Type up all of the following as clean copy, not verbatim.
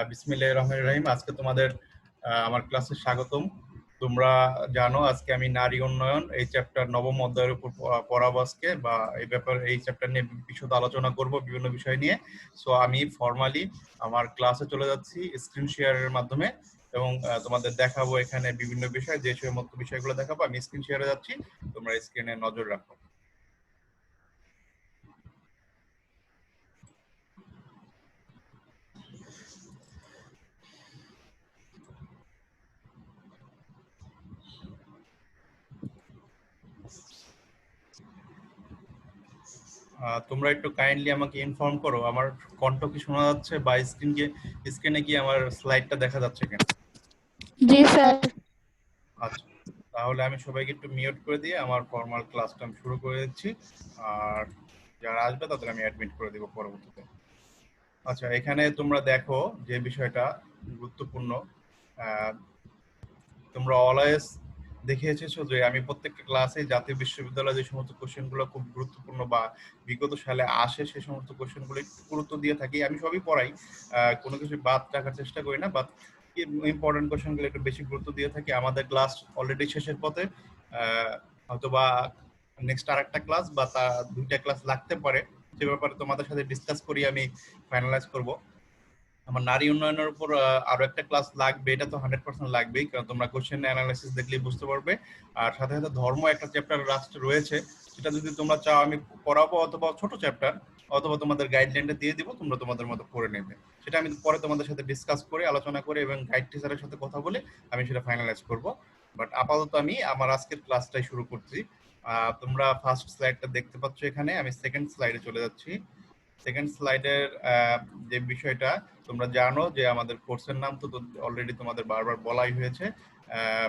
বিসমিল্লাহির রহমানির রহিম। আজকে তোমাদের আমার ক্লাসে স্বাগতম। তোমরা জানো আজকে আমি নারী উন্নয়ন এই চ্যাপ্টার নবম অধ্যায়ের উপর পড়াবো আজকে, বা এই ব্যাপারে এই চ্যাপ্টার নিয়ে বিশদ আলোচনা করব বিভিন্ন বিষয় নিয়ে। সো আমি ফর্মালি আমার ক্লাসে চলে যাচ্ছি স্ক্রিন শেয়ারের মাধ্যমে, এবং তোমাদের দেখাবো এখানে বিভিন্ন বিষয়, যে সমস্ত বিষয়গুলো দেখাবো আমি স্ক্রিন শেয়ারে যাচ্ছি, তোমরা স্ক্রিনে নজর রাখো। তোমরা একটু কাইন্ডলি আমাকে ইনফর্ম করো, আমার কণ্ঠ কি শোনা যাচ্ছে, বা স্ক্রিনে কি আমার স্লাইডটা দেখা যাচ্ছে কেন? জি স্যার। আচ্ছা, তাহলে আমি সবাইকে একটু মিউট করে দিয়ে আমার ফর্মাল ক্লাসটা আমি শুরু করে দিচ্ছি, আর যারা আসবে তাদের আমি অ্যাডমিট করে দিব পরবর্তীতে। আচ্ছা, এখানে তোমরা দেখো যে বিষয়টা গুরুত্বপূর্ণ, তোমরা অলওয়েজ দেখে এসেছো যে আমি প্রত্যেকটা ক্লাসে জাতীয় বিশ্ববিদ্যালয়ে যে সমস্ত কোশ্চেনগুলো খুব গুরুত্বপূর্ণ বা বিগত সালে আসে সেই সমস্ত কোশ্চেনগুলো একটু গুরুত্ব দিয়ে থাকি। আমি সবই পড়াই, কোনো কিছু বাদ রাখার চেষ্টা করি না, বাট ইম্পর্টেন্ট কোশ্চেনগুলো একটু বেশি গুরুত্ব দিয়ে থাকি। আমাদের ক্লাস অলরেডি শেষের পথে, হয়তোবা নেক্সট আরেকটা ক্লাস বা তা দুইটা ক্লাস লাগতে পারে, সে ব্যাপারে তোমাদের সাথে ডিসকাস করি, আমি ফাইনালাইজ করব। আমার নারী উন্নয়নের উপর আরো একটা ক্লাস লাগবে, এটা তো 100% লাগবেই, কারণ তোমরা কোশ্চেন অ্যানালাইসিস দেখলেই বুঝতে পারবে। আর সাথে সাথে ধর্ম একটা চ্যাপ্টার লাস্টে রয়েছে, সেটা যদি তোমরা চাও আমি পড়াবো, অথবা ছোট চ্যাপ্টার, অথবা তোমাদের গাইডলাইনটা দিয়ে দিব, তোমরা তোমাদের মতো পড়ে নেবে। সেটা আমি পরে তোমাদের সাথে ডিসকাস করে আলোচনা করে এবং গাইড টিচারের সাথে কথা বলে আমি সেটা ফাইনালাইজ করব। বাট আপাতত আমি আমার আজকের ক্লাসটাই শুরু করছি। তোমরা ফার্স্ট স্লাইডটা দেখতে পাচ্ছ, এখানে আমি সেকেন্ড স্লাইডে চলে যাচ্ছি। সেকেন্ড স্লাইডের যে বিষয়টা, তোমরা জানো যে আমাদের কোর্সের নাম তো অলরেডি তোমাদের বারবার বলাই হয়েছে,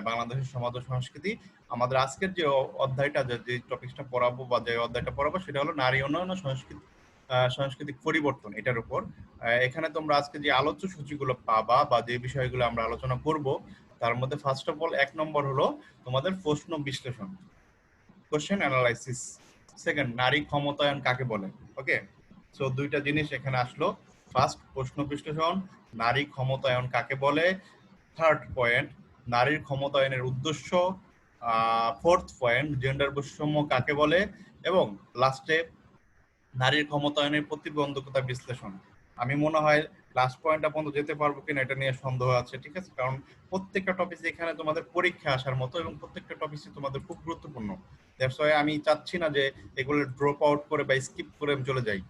বাংলাদেশের সমাজ ও সংস্কৃতি। আমাদের আজকের যে অধ্যায়টা, যে টপিকটা পড়াবো বা যে অধ্যায়টা পড়াবো, সেটা হলো নারী উন্নয়ন ও সাংস্কৃতিক পরিবর্তন, এটার উপর। এখানে তোমরা আজকে যে আলোচ্য সূচিগুলো পাবা বা যে বিষয়গুলো আমরা আলোচনা করব, তার মধ্যে ফার্স্ট অফ অল 1 নম্বর হলো তোমাদের প্রশ্ন বিশ্লেষণ, কোশ্চেন অ্যানালাইসিস। সেকেন্ড, নারী ক্ষমতায়ন কাকে বলে। ওকে, সো দুইটা জিনিস এখানে আসলো। ফার্স্ট, প্রশ্ন বিশ্লেষণ, নারী ক্ষমতায়ন কাকে বলে। থার্ড পয়েন্ট, নারীর ক্ষমতায়নের উদ্দেশ্য। ফোর্থ পয়েন্ট, জেন্ডার বৈষম্য কাকে বলে। এবং লাস্টে, নারীর ক্ষমতায়নের প্রতিবন্ধকতা বিশ্লেষণ। আমি মনে হয় লাস্ট পয়েন্টটা পর্যন্ত যেতে পারবো কিনা এটা নিয়ে সন্দেহ আছে, ঠিক আছে, কারণ প্রত্যেকটা টপিক এখানে তোমাদের পরীক্ষা আসার মতো, এবং প্রত্যেকটা টপিক তোমাদের খুব গুরুত্বপূর্ণ। দ্যাটস ওয়াই আমি চাচ্ছি না যে এগুলো ড্রপ আউট করে বা স্কিপ করে আমি চলে যাই।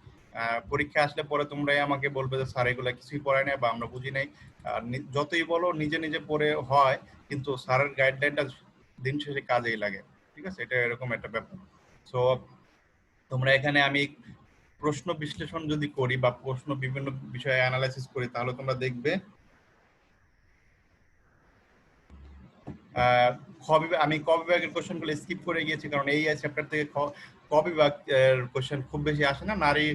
পরীক্ষা আসলে পরে তোমরাই আমাকে বলবে যে স্যার এগুলো কিছুই পড়ায় নাই বা আমরা বুঝি নাই। যতই বলো নিজে নিজে পড়ে হয়, কিন্তু স্যারের গাইডলাইনটা দিন শেষে কাজেই লাগে, ঠিক আছে, এটা এরকম একটা ব্যাপার। সো তোমরা এখানে আমি প্রশ্ন বিশ্লেষণ যদি করি বা প্রশ্ন বিভিন্ন বিষয়ে অ্যানালাইসিস করি, তাহলে তোমরা দেখবে আমি ক বিভাগের কোশ্চেনগুলো স্কিপ করে গিয়েছি, কারণ এই চ্যাপ্টার থেকে ক বিভাগ কোশ্চেন খুব বেশি আসে না। নারী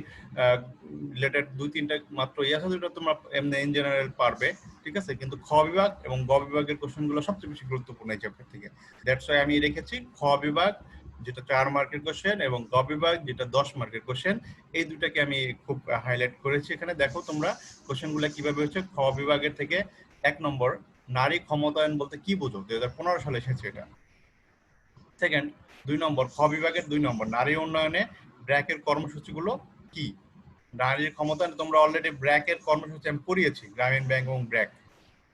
রিলেটেড 2-3টা মাত্র আছে, যেটা তোমরা এমনি ইন জেনারেল পারবে, ঠিক আছে, কিন্তু খ বিভাগ এবং গ বিভাগের কোশ্চেনগুলো সবচেয়ে বেশি গুরুত্বপূর্ণ এই চ্যাপ্টার থেকে। দ্যাটস ওয়াই আমি রেখেছি খ বিভাগ, যেটা 4 মার্কের কোশ্চেন, এবং গ বিভাগ, যেটা 10 মার্কের কোশ্চেন। এই দুটাকে আমি খুব হাইলাইট করেছি। এখানে দেখো তোমরা কোশ্চেনগুলো কিভাবে হচ্ছে। খ বিভাগের থেকে 1 নম্বর, নারী ক্ষমতায়ন বলতে কি বোঝো, 2015 সালে এসেছে এটা। সেকেন্ড, 2 নম্বর, খ বিভাগের 2 নম্বর, নারী উন্নয়নে ব্র্যাকের কর্মসূচিগুলো কি। নারীর ক্ষমতায়ন তোমরা অলরেডি ব্র্যাকের কর্মসূচি আমি পড়িয়েছি, গ্রামীণ ব্যাংক এবং ব্র্যাক,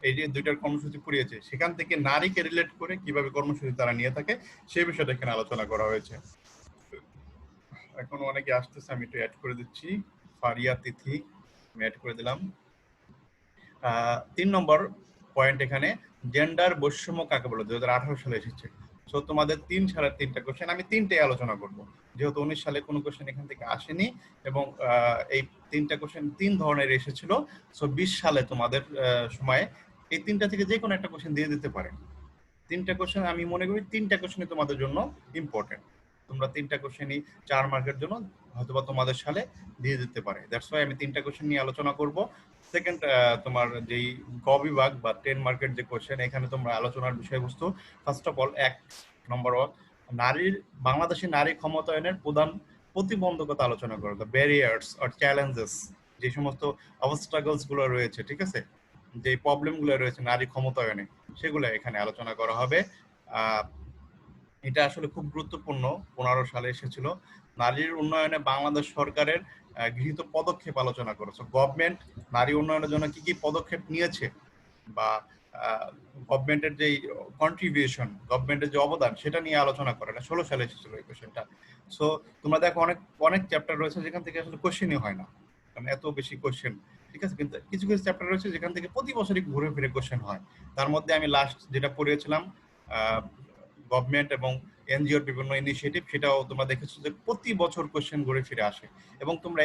এই যে দুইটার কর্মসূচি পড়িয়েছে, সেখান থেকে নারীকে রিলেট করে কিভাবে কর্মসূচি তারা নিয়ে থাকে সেই বিষয়টা এখানে আলোচনা করা হয়েছে। এখন অনেকে আসতেছে, আমি একটু অ্যাড করে দিচ্ছি। ফারিয়া তিথি আমি অ্যাড করে দিলাম। 3 নম্বর পয়েন্ট, এখানে জেন্ডার বৈষম্য কাকে বলে, 2018 সালে এসেছে। সো তোমাদের 3 সালের 3টা কোশ্চেন আমি 3টাই আলোচনা করব, যেহেতু 19 সালে কোনো কোশ্চেন এখান থেকে আসেনি, এবং এই 3টা কোশ্চেন 3 ধরনের এসেছিল। সো 20 সালে তোমাদের সময়ে এই 3টা থেকে যে কোনো একটা কোশ্চেন দিয়ে দিতে পারে। 3টা কোশ্চেন আমি মনে করি 3টা কোশ্চেনই তোমাদের জন্য ইম্পর্টেন্ট। তোমরা 3টা কোশ্চেনই 4 মার্কের জন্য হয়তোবা তোমাদের সালে দিয়ে দিতে পারে। দ্যাটস ওয়াই আমি 3টা কোশ্চেন নিয়ে আলোচনা করব। সেকেন্ড, তোমার যেই ক বিভাগ বা 10 মার্কের যে কোশ্চেন, এখানে তোমরা আলোচনার বিষয়বস্তু ফার্স্ট অফ অল 1 নম্বর, বাংলাদেশে নারী ক্ষমতায়নের প্রধান প্রতিবন্ধকতা আলোচনা করো, দ্য ব্যারিয়ার্স অর চ্যালেঞ্জেস, যে সমস্ত অবস্ট্রাগলস গুলো রয়েছে, ঠিক আছে, যে প্রবলেম গুলো রয়েছে নারী ক্ষমতায়নে, সেগুলো এখানে আলোচনা করা হবে। এটা আসলে খুব গুরুত্বপূর্ণ। 15 সালে এসেছিল। নারীর উন্নয়নে বাংলাদেশ সরকারের গৃহীত পদক্ষেপ আলোচনা করেছে। গভর্নমেন্ট নারী উন্নয়নের জন্য কি কি পদক্ষেপ নিয়েছে বা গভর্নমেন্টের যে কন্ট্রিবিউশন, গভর্নমেন্টের যে অবদান, সেটা নিয়ে আলোচনা করে। এটা 16 সালে এসেছিল এই কোশ্চেনটা। সো তোমরা দেখো অনেক অনেক চ্যাপ্টার রয়েছে যেখান থেকে আসলে কোশ্চেনই হয় না, কারণ এত বেশি কোশ্চেন, ঠিক আছে। কিন্তু কিছু কিছু চ্যাপ্টার রয়েছে যেখান থেকে প্রতি বছরই ঘুরে ফিরে কোশ্চেন হয়। তার মধ্যে আমি লাস্ট যেটা পড়িয়েছিলাম গভর্নমেন্ট এবং এনজিওর বিভিন্ন ইনিশিয়েটিভ, সেটাও তোমরা দেখেছো যে প্রতি বছর কোশ্চেন ঘুরে ফিরে আসে, এবং তোমরা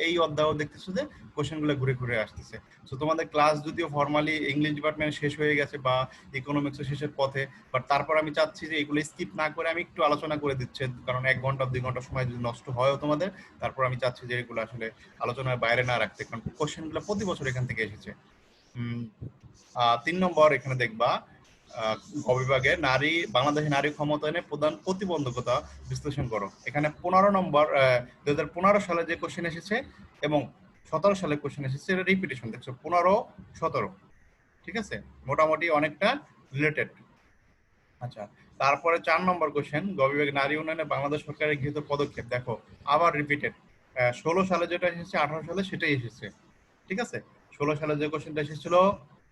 এই অধ্যায়ও দেখতেছো যে কোশ্চেনগুলো ঘুরে ঘুরে আসতেছে। তো তোমাদের ক্লাস যদিও ফর্মালি ইংলিশ ডিপার্টমেন্ট শেষ হয়ে গেছে বা ইকোনমিক্স শেষের পথে, বাট তারপর আমি চাচ্ছি যে এগুলো স্কিপ না করে আমি একটু আলোচনা করে দিচ্ছি, কারণ 1 ঘন্টা 2 ঘন্টা সময় যদি নষ্ট হয় তোমাদের, তারপর আমি চাচ্ছি যে এগুলো আসলে আলোচনার বাইরে না রাখতে, কারণ কোশ্চেনগুলো প্রতি বছর এখান থেকে এসেছে। 3 নম্বর এখানে দেখবা বিভাগে বাংলাদেশের নারী ক্ষমতায়নে প্রধান প্রতিবন্ধকতা বিশ্লেষণ করো। এখানে 15 নম্বর 2015 সালে যে কোশ্চেন এসেছে এবং 17 সালে কোশ্চেন এসেছে, এটা রিপিটেশন দেখছো, 15-17, ঠিক আছে, মোটামুটি অনেকটা রিলেটেড। আচ্ছা, তারপরে 4 নম্বর কোশ্চেন, বিভাগে নারী উন্নয়নে বাংলাদেশ সরকারের গৃহীত পদক্ষেপ, দেখো আবার রিপিটেড। 16 সালে যেটা এসেছে 18 সালে সেটাই এসেছে, ঠিক আছে। 16 সালে যে কোশ্চেনটা এসেছিল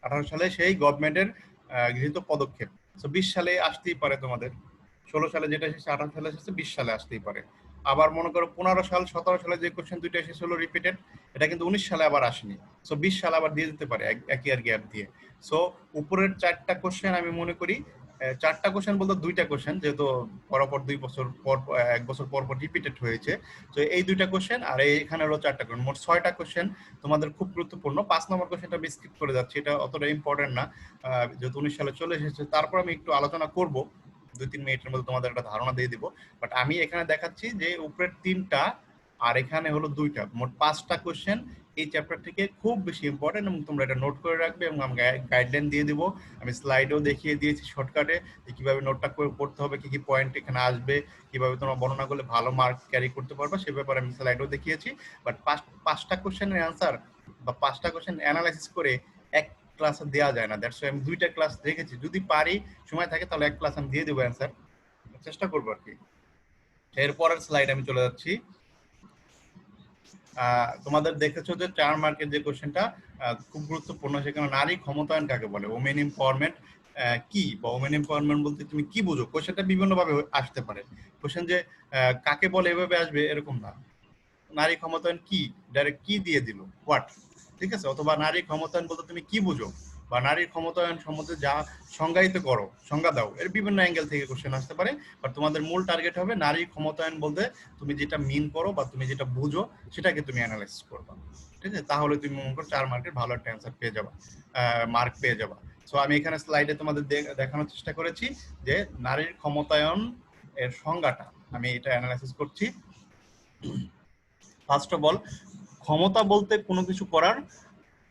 18 সালে সেই গভর্নমেন্টের গৃহীত পদক্ষেপ। তো 20 সালে আসতেই পারে তোমাদের। 16 সালে যেটা এসেছে 18 সালে এসেছে, 20 সালে আসতেই পারে। আবার মনে করো 15 সাল 17 সালে যে কোশ্চেন দুইটা এসেছিল রিপিটেড, এটা কিন্তু 19 সালে আবার আসেনি। সো 20 সালে আবার দিয়ে দিতে পারে এক ইয়ার গ্যাপ দিয়ে। সো উপরের 4টা কোশ্চেন আমি মনে করি, 4টা কোশ্চেন বলতে 2টা কোশ্চেন, যেহেতু পরপর 2 বছর পর 1 বছর পর পর রিপিটেড হয়েছে। তো এই 2টা কোশ্চেন আর এখানে হলো 4টা কোশ্চেন, মোট 6টা কোশ্চেন তোমাদের খুব গুরুত্বপূর্ণ। 5 নম্বর কোশ্চেনটা আমি স্কিপ করে যাচ্ছি, এটা অতটা ইম্পর্টেন্ট না, যেহেতু 19 সালে চলে এসেছে। তারপর আমি একটু আলোচনা করব 2-3 মিনিটের মধ্যে, তোমাদের একটা ধারণা দিয়ে দিব। বাট আমি এখানে দেখাচ্ছি যে উপরের 3টা আর এখানে হলো 2টা, মোট 5টা কোশ্চেন এই চ্যাপ্টার থেকে খুব বেশি ইম্পর্টেন্ট, এবং তোমরা এটা নোট করে রাখবে, এবং আমি গাইডলাইন দিয়ে দিব। আমি স্লাইডেও দেখিয়ে দিয়েছি শর্টকাটে যে কিভাবে নোটটা করে পড়তে হবে, কি কি পয়েন্ট এখানে আসবে, কিভাবে তোমরা বর্ণনা করলে ভালো মার্ক ক্যারি করতে পারবে, সে ব্যাপারে আমি স্লাইডেও দেখিয়েছি। বাট 5টা কোশ্চেনের অ্যান্সার বা 5টা কোশ্চেন অ্যানালাইসিস করে এক ক্লাসে দেওয়া যায় না। দ্যাটস আমি 2টা ক্লাস রেখেছি, যদি পারি সময় থাকে তাহলে এক ক্লাস আমি দিয়ে দেবো অ্যান্সার, চেষ্টা করবো আর কি। এরপরের স্লাইড আমি চলে যাচ্ছি। তোমাদের দেখেছো যে 4 মার্কের যে কোশ্চেনটা খুব গুরুত্বপূর্ণ, সেখানে নারী ক্ষমতায়ন কাকে বলে, ওমেন এমপাওয়ারমেন্ট কি, বা ওমেন এমপাওয়ারমেন্ট বলতে তুমি কি বুঝো। কোশ্চেনটা বিভিন্ন ভাবে আসতে পারে। কোশ্চেন যে কাকে বলে এভাবে আসবে এরকম না, নারী ক্ষমতায়ন কি, ডাইরেক্ট কি দিয়ে দিল, হোয়াট, ঠিক আছে। অথবা নারী ক্ষমতায়ন বলতে তুমি কি বুঝো, বা নারীর ক্ষমতায়ন সম্বন্ধে যা সংজ্ঞায়িত করো, সংজ্ঞা দাও, এর বিভিন্ন অ্যাঙ্গেল থেকে কোশ্চেন আসতে পারে। বাট তোমাদের মূল টার্গেট হবে নারী ক্ষমতায়ন বলতে তুমি যেটা মিন করো বা তুমি যেটা বুঝো সেটাকে তুমি অ্যানালাইসিস করবা, ঠিক আছে। তাহলে তুমি মনে করো 4 মার্কের ভালো একটা অ্যান্সার পেয়ে যাবা, মার্ক পেয়ে যাবা। সো আমি এখানে স্লাইডে তোমাদের দেখানোর চেষ্টা করেছি যে নারীর ক্ষমতায়ন এর সংজ্ঞাটা আমি এটা অ্যানালাইসিস করছি। ফার্স্ট অফ অল, ক্ষমতা বলতে কোনো কিছু করার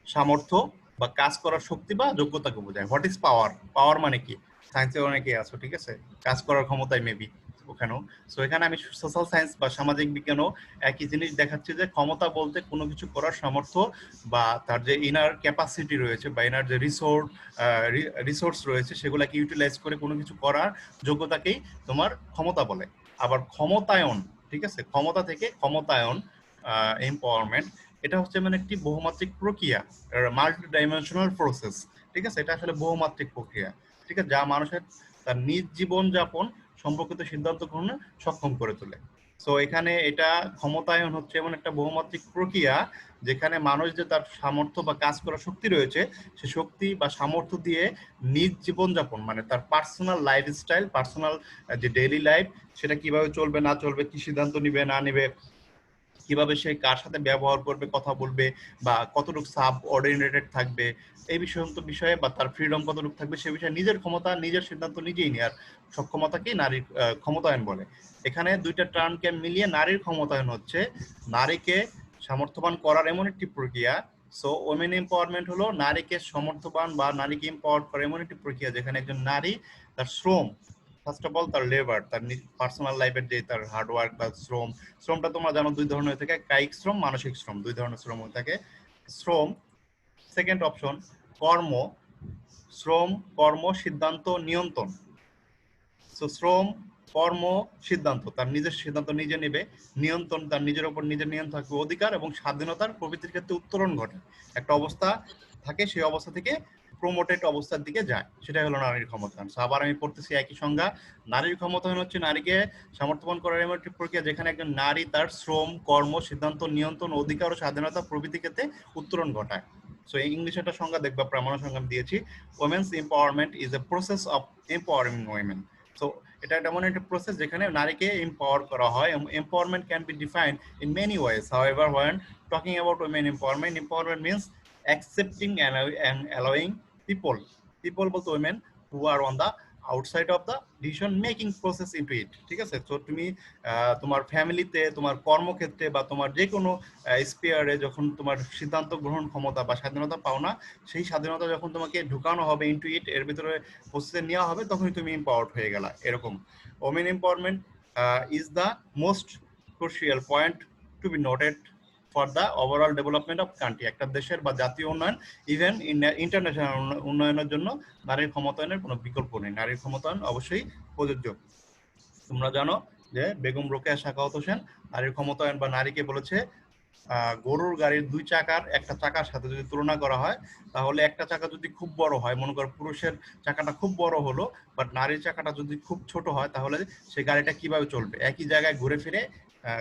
সামর্থ্য বা কাজ করার শক্তি বা যোগ্যতাকে বোঝায়। হোয়াট ইজ পাওয়ার, পাওয়ার মানে কি, সায়েন্সে অনেকে আছো, ঠিক আছে, কাজ করার ক্ষমতায় মেবি ওখানেও। সো এখানে আমি সোশ্যাল সায়েন্স বা সামাজিক বিজ্ঞানও একই জিনিস দেখাচ্ছি যে ক্ষমতা বলতে কোনো কিছু করার সামর্থ্য বা তার যে ইনার ক্যাপাসিটি রয়েছে বা ইনার যে রিসোর্স রয়েছে সেগুলাকে ইউটিলাইজ করে কোনো কিছু করার যোগ্যতাকেই তোমার ক্ষমতা বলে। আবার ক্ষমতায়ন, ঠিক আছে, ক্ষমতা থেকে ক্ষমতায়ন, এমপাওয়ারমেন্ট, এটা হচ্ছে মানে একটি বহুমাত্রিক প্রক্রিয়া, মাল্টি ডাইমেনশনাল প্রসেস, ঠিক আছে। এটা আসলে বহুমাত্রিক প্রক্রিয়া, ঠিক আছে, যা মানুষের তার নিজ জীবন যাপন সম্পর্কিত সিদ্ধান্ত গ্রহণে সক্ষম করে তোলে। সো এখানে এটা ক্ষমতায়ন হচ্ছে এমন একটা বহুমাত্রিক প্রক্রিয়া যেখানে মানুষ যে তার সামর্থ্য বা কাজ করার শক্তি রয়েছে, সে শক্তি বা সামর্থ্য দিয়ে নিজ জীবনযাপন মানে তার পার্সোনাল লাইফস্টাইল, পার্সোনাল যে ডেইলি লাইফ, সেটা কিভাবে চলবে না চলবে, কি সিদ্ধান্ত নিবে না নিবে, কিভাবে সে কার সাথে ব্যবহার করবে, কথা বলবে, বা কতটুকু সাব অর্ডিনেটেড থাকবে, এই বিষয়ে বা তার ফ্রিডম কতটুকু থাকবে সে বিষয়ে নিজের ক্ষমতা, নিজের সিদ্ধান্ত নিজেই নেওয়ার সক্ষমতাকেই নারীর ক্ষমতায়ন বলে। এখানে 2টা টার্মকে মিলিয়ে নারীর ক্ষমতায়ন হচ্ছে নারীকে সামর্থ্যবান করার এমন একটি প্রক্রিয়া। সো ওমেন এম্পাওয়ারমেন্ট হলো নারীকে সমর্থবান বা নারীকে এম্পাওয়ার করার এমন একটি প্রক্রিয়া যেখানে একজন নারী তার শ্রম, ফার্স্ট অফ অল তার লেবার, তার পার্সোনাল লাইফের যে তার হার্ডওয়ার্ক বা শ্রমটা তোমরা জানো দুই ধরনের হয়ে থাকে, কায়িক শ্রম, মানসিক শ্রম, দুই ধরনের শ্রম হয়ে থাকে। শ্রম, সেকেন্ড অপশন কর্ম, শ্রম, কর্ম, সিদ্ধান্ত, নিয়ন্ত্রণ। সো শ্রম, কর্ম, সিদ্ধান্ত, তার নিজের সিদ্ধান্ত নিজে নেবে, নিয়ন্ত্রণ, তার নিজের উপর নিজের নিয়ন্ত্রণ থাকবে, অধিকার এবং স্বাধীনতার প্রভৃতির ক্ষেত্রে উত্তরণ ঘটে, একটা অবস্থা থাকে সেই অবস্থা থেকে প্রমোটেড অবস্থার দিকে যায়, সেটাই হলো নারীর ক্ষমতায়ন। আবার আমি পড়তেছি একই সংজ্ঞা, নারীর ক্ষমতায়ন হচ্ছে নারীকে সমর্থন করার এমন একটি প্রক্রিয়া যেখানে একজন নারী তার শ্রম, কর্ম, সিদ্ধান্ত, নিয়ন্ত্রণ, অধিকার ও স্বাধীনতা প্রভৃতি ক্ষেত্রে উত্তরণ ঘটায়। সো ইংলিশে একটা সংজ্ঞা দেখবা, প্রামাণ্য সংজ্ঞা দিয়েছি, women's empowerment is a process of empowering women. So এটা এমন একটা প্রসেস যেখানে নারীকে এম্পাওয়ার করা হয়। Empowerment can be defined in many ways, however when talking about women empowerment, empowerment means accepting and allowing people বলতে women who are on the outside of the decision making process into it, ঠিক আছে? তো তুমি তোমার ফ্যামিলিতে, তোমার কর্মক্ষেত্রে বা তোমার যে কোনো স্পেয়ারে যখন তোমার সিদ্ধান্ত গ্রহণ ক্ষমতা বা স্বাধীনতা পাও না, সেই স্বাধীনতা যখন তোমাকে ঢুকানো হবে ইনটু ইট, এর ভিতরে প্রসেসে নেওয়া হবে, তখনই তুমি এম্পাওয়ার্ড হয়ে গেলা, এরকম। Women empowerment is the most crucial point to be noted for the overall development of country. একটা দেশের বা জাতীয় উন্নয়ন, ইভেন ইন্টারন্যাশনাল উন্নয়নের জন্য নারীর ক্ষমতায়নের কোনো বিকল্প নেই, নারীর ক্ষমতায়ন অবশ্যই প্রযোজ্য। তোমরা জানো যে বেগম রোকেয়া সাখাওয়াত হোসেন নারীর ক্ষমতায়ন বা নারীকে বলেছে গরুর গাড়ির দুই চাকার একটা চাকার সাথে যদি তুলনা করা হয়, তাহলে একটা চাকা যদি খুব বড় হয়, মনে করো পুরুষের চাকাটা খুব বড় হলো, বাট নারীর চাকাটা যদি খুব ছোট হয়, তাহলে সেই গাড়িটা কিভাবে চলবে? একই জায়গায় ঘুরে ফিরে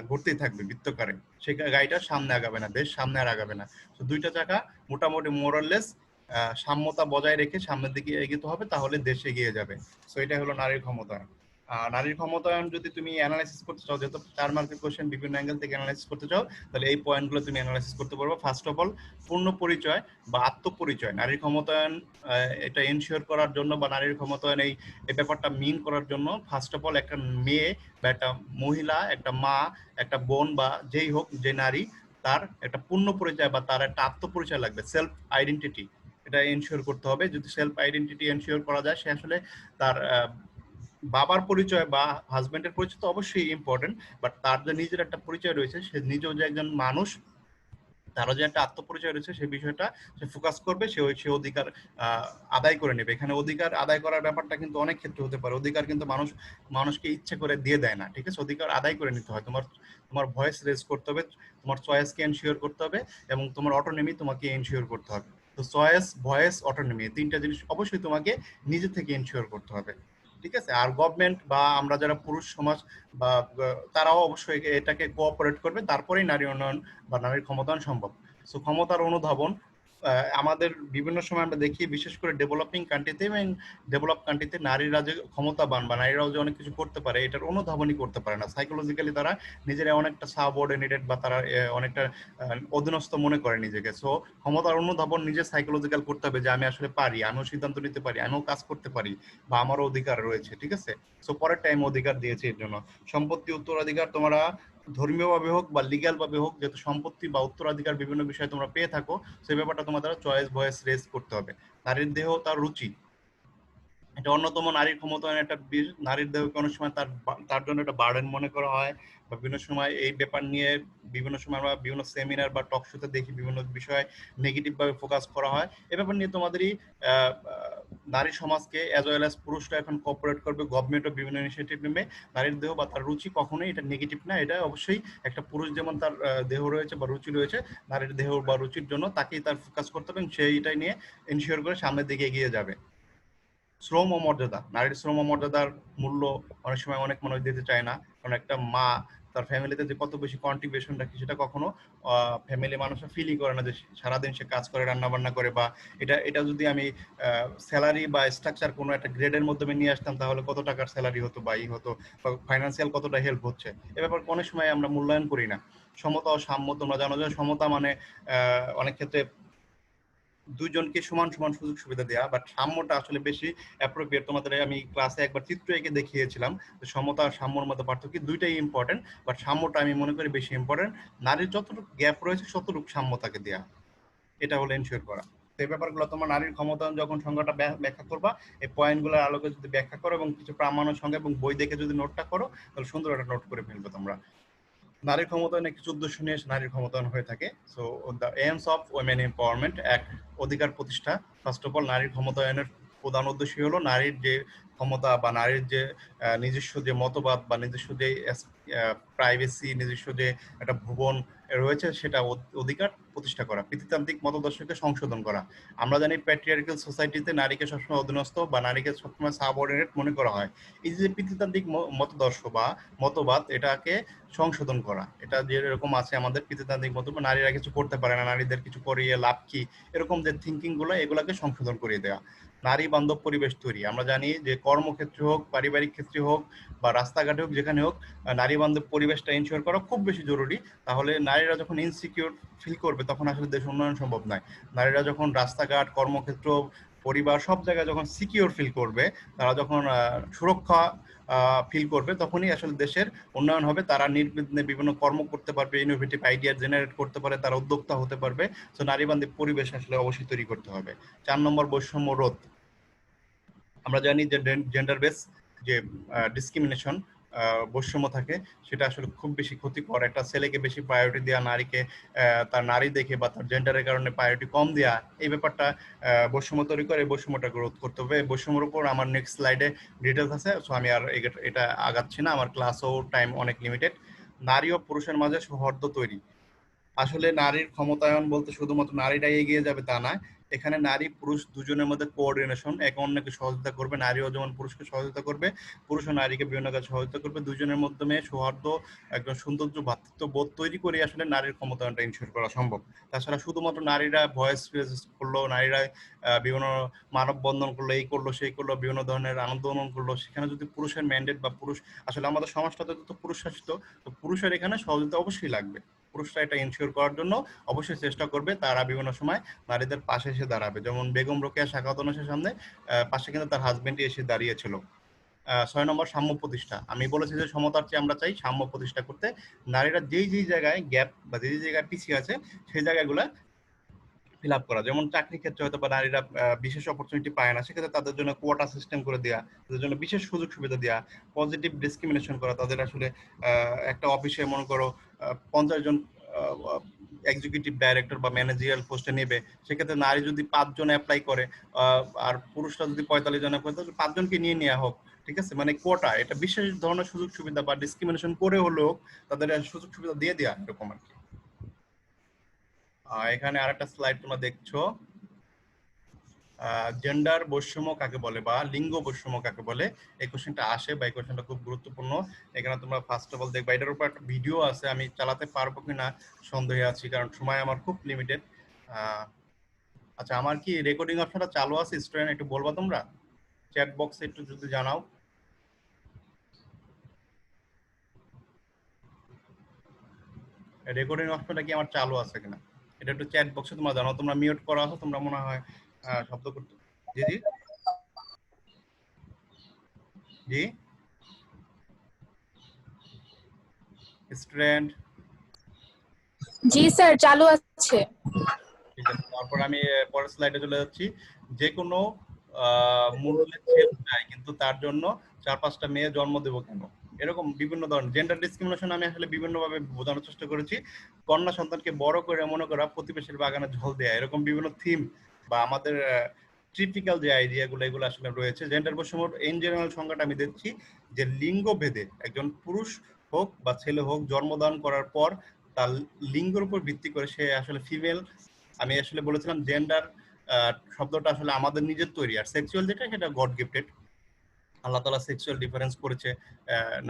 ঘুরতেই থাকবে বৃত্তকারে, সেই গাড়িটা সামনে আগাবে না, দেশ সামনে আর আগাবে না। তো দুইটা চাকা মোটামুটি মোরাললেস সাম্যতা বজায় রেখে সামনের দিকে এগিয়ে হবে, তাহলে দেশ এগিয়ে যাবে। সো এটা হলো নারীর ক্ষমতায়ন। নারীর ক্ষমতায়ন যদি তুমি অ্যানালাইসিস করতে চাও, যেহেতু 4 মার্কের কোশ্চেন, বিভিন্ন অ্যাঙ্গেল থেকে অ্যানালাইসিস করতে চাও, তাহলে এই পয়েন্টগুলো তুমি অ্যানালাইসিস করতে পারবে। ফার্স্ট অফ অল পূর্ণ পরিচয় বা আত্মপরিচয়, নারীর ক্ষমতায়ন এটা এনশিওর করার জন্য বা নারীর ক্ষমতায়ন এই ব্যাপারটা মিন করার জন্য ফার্স্ট অফ অল একটা মেয়ে বা একটা মহিলা, একটা মা, একটা বোন বা যেই হোক, যে নারী, তার একটা পূর্ণ পরিচয় বা তার একটা আত্মপরিচয় লাগবে, সেলফ আইডেন্টিটি, এটা এনশিওর করতে হবে। যদি সেলফ আইডেন্টিটি এনশিওর করা যায়, সে আসলে তার বাবার পরিচয় বা হাজবেন্ডের পরিচয় তো অবশ্যই ইম্পর্টেন্ট, বাট তার যে নিজের একটা পরিচয় রয়েছে, সে নিজেও যে একজন মানুষ, তারও যে একটা আত্মপরিচয় রয়েছে, সেই বিষয়টা সে ফোকাস করবে, সে অধিকার আদায় করে নেবে। এখানে অধিকার আদায় করার ব্যাপারটা কিন্তু অনেক ক্ষেত্রে হতে পারে, অধিকার কিন্তু মানুষকে ইচ্ছে করে দিয়ে দেয় না, ঠিক আছে? অধিকার আদায় করে নিতে হয়, তোমার ভয়েস রেজ করতে হবে, তোমার চয়েসকে এনশিওর করতে হবে, এবং তোমার অটোনমি তোমাকে এনশিওর করতে হবে। তো চয়েস, ভয়েস, অটোনমি, তিনটা জিনিস অবশ্যই তোমাকে নিজে থেকে এনশিওর করতে হবে, ঠিক আছে? আর গভর্নমেন্ট বা আমরা যারা পুরুষ সমাজ বা তারাও অবশ্যই এটাকে কোঅপারেট করবে, তারপরেই নারী উন্নয়ন বা নারীর ক্ষমতায়ন সম্ভব। সো ক্ষমতার অনুধাবন আমাদের বিভিন্ন সময় আমরা দেখি, বিশেষ করে ডেভেলপিং কান্ট্রিতে এবং ডেভেলপ কান্ট্রিতে নারীরা যে ক্ষমতাবান বা নারীরাও যে অনেক কিছু করতে পারে, এটার অনুধাবনই করতে পারে না। সাইকোলজিক্যালি তারা নিজেরা অনেকটা সাবঅর্ডিনেটেড বা তারা অনেকটা অধীনস্থ মনে করে নিজেকে। সো ক্ষমতার অনুধাবন নিজে সাইকোলজিক্যাল করতে হবে, যে আমি আসলে পারি, আমিও সিদ্ধান্ত নিতে পারি, আমিও কাজ করতে পারি, বা আমারও অধিকার রয়েছে, ঠিক আছে? সো পরের টাইম অধিকার দিয়েছে এর জন্য। সম্পত্তি উত্তরাধিকার তোমরা ধর্মীয় ভাবে হোক বা লিগ্যাল ভাবে হোক, যেহেতু সম্পত্তি বা উত্তরাধিকার বিভিন্ন বিষয়ে তোমরা পেয়ে থাকো, সেই ব্যাপারটা তোমাদের চয়েস, ভয়েস রেজ করতে হবে। নারীর দেহ তার রুচি, এটা অন্যতম নারীর ক্ষমতায়নের একটা বিষয়। নারীর দেহকে অনেক সময় তার জন্য একটা বার্ডেন মনে করা হয়, বা বিভিন্ন সময় এই ব্যাপার নিয়ে বিভিন্ন সময় আমরা বিভিন্ন সেমিনার বা টক শোতে দেখি, বিভিন্ন বিষয়ে নেগেটিভ ভাবে ফোকাস করা হয়। এ ব্যাপার নিয়ে তোমাদেরই নারী সমাজকে অ্যাজ ওয়েল অ্যাজ পুরুষরা এখন কোঅপারেট করবে, গভর্নমেন্টও বিভিন্ন ইনিশিয়েটিভ নেবে। নারীর দেহ বা তার রুচি কখনোই এটা নেগেটিভ না, এটা অবশ্যই একটা পুরুষ যেমন তার দেহ রয়েছে বা রুচি রয়েছে, নারীর দেহ বা রুচির জন্য তাকেই তার ফোকাস করতে হবে, এবং সেইটাই নিয়ে এনশিওর করে সামনের দিকে এগিয়ে যাবে। শ্রম ও মর্যাদা, নারীর শ্রম ও মর্যাদার মূল্য অনেক সময় অনেক মানুষ দিতে চায় না, কারণ একটা মা তার ফ্যামিলিতে যে কত বেশি কন্ট্রিবিউশন রাখে, সেটা কখনো ফ্যামিলি মানুষরা ফিলই করে না, যে সারাদিন সে কাজ করে, রান্না বান্না করে, বা এটা যদি আমি স্যালারি বা স্ট্রাকচার কোনো একটা গ্রেডের মাধ্যমে নিয়ে আসতাম, তাহলে কত টাকার স্যালারি হতো বা হতো, বা ফাইন্যান্সিয়াল কতটা হেল্প হচ্ছে, এ ব্যাপার অনেক সময় আমরা মূল্যায়ন করি না। সমতা ও সাম্য, তোমরা জানো যে সমতা মানে অনেক ক্ষেত্রে দুইজনকে সমান সমান সুযোগ সুবিধা দেওয়া, বাট সাম্যটা আসলে বেশি অ্যাপ্রোপ্রিয়েট। তোমাদের আমি ক্লাসে একবার চিত্র এঁকে দেখিয়েছিলাম যে সমতা আর সাম্যর মধ্যে পার্থক্য, দুইটাই ইম্পর্টেন্ট, বাট সাম্যটা আমি মনে করি বেশি ইম্পর্টেন্ট। নারীর যতটুকু গ্যাপ রয়েছে ততটুকু সাম্য তাকে দেওয়া, এটা হলো এনশিওর করা। এই ব্যাপারগুলো তোমার নারীর ক্ষমতায়ন যখন সংজ্ঞাটা ব্যাখ্যা করবা, এই পয়েন্টগুলোর আলোকে যদি ব্যাখ্যা করো এবং কিছু প্রামাণ্য সংজ্ঞা এবং বই দেখে যদি নোটটা করো, তাহলে সুন্দর একটা নোট করে ফেলবে তোমরা। নারীর ক্ষমতায়নে কিছু উদ্দেশ্য নিয়ে নারীর ক্ষমতায়ন হয়ে থাকে। So the aims of women empowerment, এক অধিকার প্রতিষ্ঠা। ফার্স্ট অফ অল নারীর ক্ষমতায়নের প্রধান উদ্দেশ্যই হলো নারীর যে ক্ষমতা বা নারীর যে নিজস্ব যে মতবাদ বা নিজস্ব যে প্রাইভেসি, নিজস্ব যে একটা ভুবন রয়েছে সেটা অধিকার প্রতিষ্ঠা করা, পিতৃতান্ত্রিক মতাদর্শকে সংশোধন করা। আমরা জানি প্যাট্রিয়ার্কাল সোসাইটিতে নারীকে সবসময় অধীনস্থ বা নারীকে সবসময় সাবঅর্ডিনেট মনে করা হয়। এই যে পিতৃতান্ত্রিক মতাদর্শ বা মতবাদ, এটাকে সংশোধন করা, এটা যেরকম আছে আমাদের পিতৃতান্ত্রিক মতবাদ, নারীরা কিছু করতে পারে না, নারীদের কিছু করিয়ে লাভ কি, এরকম যে থিঙ্কিং গুলো, এগুলাকে সংশোধন করিয়ে দেওয়া। নারী বান্ধব পরিবেশ তৈরি। আমরা জানি যে কর্মক্ষেত্রে হোক, পারিবারিক ক্ষেত্রে হোক বা রাস্তাঘাটে হোক, যেখানে হোক নারী বান্ধব পরিবেশটা এনশিওর করা খুব বেশি জরুরি। তাহলে নারীরা যখন ইনসিকিউর ফিল করবে তখন আসলে দেশ উন্নয়ন সম্ভব নয়। নারীরা যখন রাস্তাঘাট, কর্মক্ষেত্র, পরিবার সব জায়গায় যখন সিকিউর ফিল করবে, তারা যখন সুরক্ষা ফিল করবে, তখনই আসলে দেশের উন্নয়ন হবে। তারা নির্বিঘ্নে বিভিন্ন কর্ম করতে পারবে, ইনোভেটিভ আইডিয়া জেনারেট করতে পারে, তারা উদ্যোক্তা হতে পারবে। তো নারী বান্ধব পরিবেশ আসলে অবশ্যই তৈরি করতে হবে। 4 নম্বর, বৈষম্য রোধ। আমরা জানি যে জেন্ডার বেস যে ডিসক্রিমিনেশন, বৈষম্য থাকে, সেটা আসলে খুব বেশি ক্ষতিকর। একটা ছেলেকে বেশি প্রায়োরিটি দেওয়া, নারীকে তার নারী দেখে বা তার জেন্ডারের কারণে প্রায়োরিটি কম দেওয়া, এই ব্যাপারটা বৈষম্য তৈরি করে। বৈষম্যটা রোধ করতে হবে। বৈষম্যের উপর আমার নেক্সট স্লাইডে ডিটেলস আছে, সো আমি আর এটা আগাচ্ছি না, আমার ক্লাসও টাইম অনেক লিমিটেড। নারী ও পুরুষের মাঝে সৌহার্দ্য তৈরি। আসলে নারীর ক্ষমতায়ন বলতে শুধুমাত্র নারীরাই এগিয়ে যাবে তা নয়। এখানে নারী পুরুষ দুজনের মধ্যে কোঅর্ডিনেশন, একে অন্যকে সহযোগিতা করবে। নারীও যেমন পুরুষকে সহযোগিতা করবে, পুরুষও নারীকে বিভিন্ন কাজে সহযোগিতা করবে। দুজনের মাধ্যমে সৌহার্দ্য, একজন সৌন্দর্য ভ্রাতৃত্ব বোধ তৈরি করে আসলে নারীর ক্ষমতায়নটা ইনশিওর করা সম্ভব। তাছাড়া শুধুমাত্র নারীরা ভয়েস রেজ করলো, নারীরা বিভিন্ন মানববন্ধন করলো, এই করলো সেই করলো, বিভিন্ন ধরনের আন্দোলন করলো, সেখানে যদি পুরুষের ম্যান্ডেট বা পুরুষ, আসলে আমাদের সমাজটাতে তো পুরুষ শাসিত, তো পুরুষের এখানে সহযোগিতা অবশ্যই লাগবে। পুরুষরা এটা ইনশিওর করার জন্য অবশ্যই চেষ্টা করবে। তারা বিভিন্ন সময় নারীদের পাশে এসে দাঁড়াবে, যেমন বেগম রোকেয়া সাখাওয়াতের সামনে পাশে কিন্তু তার হাজবেন্ডই এসে দাঁড়িয়েছিল। 6 নম্বর, সাম্য প্রতিষ্ঠা। আমি বলেছি যে সমতার চেয়ে আমরা চাই সাম্য প্রতিষ্ঠা করতে। নারীরা যেই যেই জায়গায় গ্যাপ বা যেই জায়গায় পিছিয়ে আছে, সেই জায়গাগুলো ফিল আপ করা। যেমন চাকরি ক্ষেত্রে হয়তো বা নারীরা বিশেষ অপরচুনিটি পায় না, সেক্ষেত্রে তাদের জন্য কোয়াটা সিস্টেম করে দেওয়া, তাদের জন্য বিশেষ সুযোগ সুবিধা দেওয়া। পজিটিভ ডিসক্রিমিনেশন করা, তাদের আসলে একটা অফিসে মনে করো 50 জন এক্সিকিউটিভ ডাইরেক্টর বা ম্যানেজারিয়াল পোস্টে নেবে, সেক্ষেত্রে নারী যদি 5 জন অ্যাপ্লাই করে আর পুরুষরা যদি 45 জন অ্যাপ্লাই করে, 5 জনকে নিয়ে নেওয়া হোক। ঠিক আছে, মানে কোটা, এটা বিশেষ ধরনের সুযোগ সুবিধা বা ডিসক্রিমিনেশন করে হলেও তাদের সুযোগ সুবিধা দিয়ে দেওয়া, এরকম আর কি। এখানে আরেকটা স্লাইড তোমরা দেখছো, জেন্ডার বৈষম্য কাকে বলে বা লিঙ্গ বৈষম্য কাকে বলে, এই কোশ্চেনটা আসে বা এই কোশ্চেনটা খুব গুরুত্বপূর্ণ। এখানে তোমরা ফার্স্ট অফ অল দেখবা, এটার উপর একটা ভিডিও আছে, আমি চালাতে পারবো কিনা সন্দেহে আছি, কারণ সময় আমার খুব লিমিটেড। আচ্ছা, আমার কি রেকর্ডিং অপশনটা চালু আছে স্টুডেন্ট, একটু বলবা তোমরা চ্যাট বক্সে একটু যদি জানাও। রেকর্ডিং অপশনটা কি আমার চালু আছে কিনা এটা একটু চ্যাট বক্সে তোমরা জানাও। তোমরা মিউট করা আছো, তোমরা মনে হয় শব্দ করতে। জি জি জি স্টুডেন্ট। জি স্যার, চালু আছে। ঠিক আছে, তারপর আমি পরের স্লাইডে চলে যাচ্ছি। যে কোনো মূল্যে ছেলে চাই, কিন্তু তার জন্য 4-5টা মেয়ে জন্ম দেবো কেন, এরকম বিভিন্ন ধরনের জেন্ডার ডিসক্রিমিনেশন আমি আসলে বিভিন্ন ভাবে বোঝানোর চেষ্টা করেছি। কন্যা সন্তানকে বড় করে মনে করা, প্রতিবেশীর বাগানে জল দেয়া, এরকম বিভিন্ন থিম বা আমাদের ট্রিপিক্যাল যে আইডিয়া গুলো, এগুলো আসলে রয়েছে। জেন্ডার বৈষম্য ইন জেনারেল সংজ্ঞাটা আমি দিচ্ছি যে লিঙ্গ ভেদে একজন পুরুষ হোক বা ছেলে হোক, জন্মদান করার পর তার লিঙ্গের উপর ভিত্তি করে সে আসলে ফিমেল। আমি আসলে বলেছিলাম জেন্ডার শব্দটা আসলে আমাদের নিজের তৈরি, আর সেক্সুয়াল যেটা সেটা গড গিফটেড। আল্লাহ তাআলা সেক্সুয়াল ডিফারেন্স করেছে